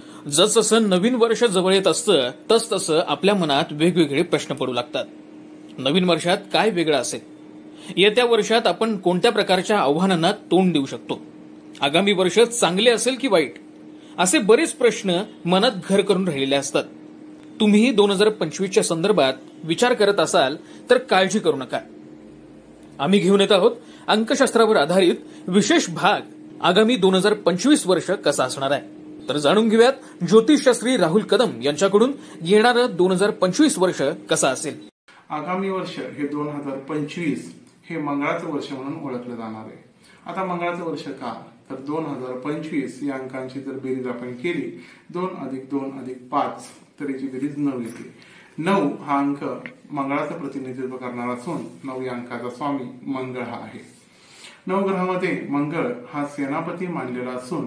जसजसं नवीन वर्ष जवळ येत असतं तसतसं आपल्या मनात वेगवेगळे प्रश्न पडू लागतात. नवीन वर्षात काय वेगळं असेल? येत्या वर्षात आपण कोणत्या प्रकारच्या आव्हानांना तोंड देऊ शकतो? आगामी वर्ष चांगले असेल की वाईट? असे बरेच प्रश्न मनात घर करून राहिलेले असतात. तुम्ही 2025च्या संदर्भात विचार करत असाल तर काळजी करू नका. आम्ही घेऊन येत आहोत अंकशास्त्रावर आधारित विशेष भाग. आगामी 2025 वर्ष कसा असणार आहे तर जाणून घेऊयात ज्योतिषशास्त्री राहुल कदम यांच्याकडून येणारं 2025 वर्ष कसं असेल. आगामी वर्ष हे 2025 हे मंगळाचं वर्ष म्हणून ओळखलं जाणार आहे. आता मंगळाचं वर्ष का तर 2025 या अंकांची जर बेरीज आपण केली 2 + 2 + 5 तर याची बेरीज 9 येते. 9 हा अंक मंगळाचं प्रतिनिधित्व करणारा असून 9 या अंकाचा स्वामी मंगळ हा आहे. नवग्रहामध्ये मंगळ हा सेनापती मानलेला असून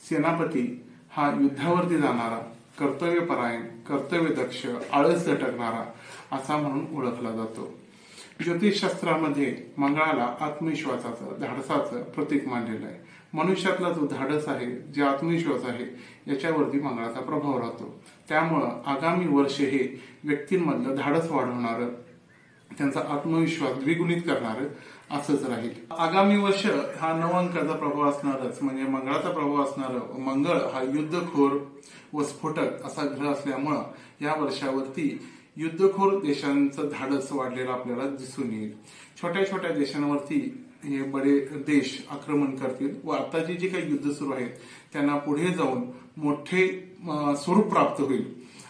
सेनापती हा युद्धावरती जाणारा, कर्तव्यपरायण, कर्तव्यदक्ष, आळस झटकणारा असा म्हणून ओळखला जातो. ज्योतिषशास्त्रामध्ये मंगळाला आत्मविश्वासाचं, धाडसाचं प्रतीक मानलेलं आहे. मनुष्यातला जो धाडस आहे, जे आत्मविश्वास आहे याच्यावरती मंगळाचा प्रभाव राहतो. त्यामुळं आगामी वर्ष हे व्यक्तींमधलं धाडस वाढवणारं, त्यांचा आत्मविश्वास द्विगुणित करणारं असंच राहील. आगामी वर्ष हा 9 अंकाचा प्रभाव असणारच, म्हणजे मंगळाचा प्रभाव असणारं. मंगळ हा युद्धखोर व स्फोटक असा ग्रह असल्यामुळं या वर्षावरती युद्धखोर देशांचं धाडस वाढलेलं आपल्याला दिसून येईल. छोट्या छोट्या देशांवरती हे बडे देश आक्रमण करतील व आताची जी काही युद्ध सुरू आहेत त्यांना पुढे जाऊन मोठे स्वरूप प्राप्त होईल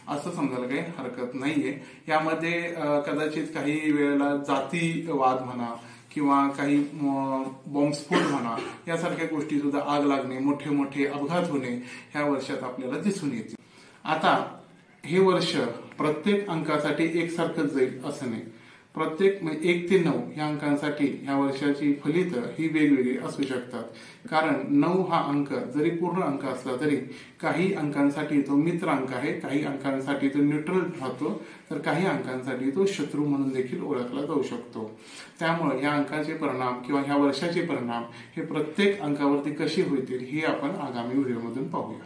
असं समजायला काही हरकत नाहीये. यामध्ये कदाचित काही वेळेला जातीवाद म्हणा किंवा काही बॉम्बस्फोट म्हणा यासारख्या गोष्टी सुद्धा, आग लागणे, मोठे मोठे अपघात होणे ह्या वर्षात आपल्याला दिसून येतील. आता हे वर्ष प्रत्येक अंकासाठी एकसारखंच जाईल असं नाही. प्रत्येक 1 ते 9 या अंकांसाठी ह्या वर्षाची फलित ही वेगवेगळी असू शकतात. कारण 9 हा अंक जरी पूर्ण अंक असला तरी काही अंकांसाठी तो मित्र अंक आहे, काही अंकांसाठी तो न्यूट्रल राहतो, तर काही अंकांसाठी तो शत्रू म्हणून देखील ओळखला जाऊ शकतो. त्यामुळे या अंकाचे परिणाम किंवा ह्या वर्षाचे परिणाम हे प्रत्येक अंकावरती कसे होतील हे आपण आगामी व्हिडिओमधून पाहूया.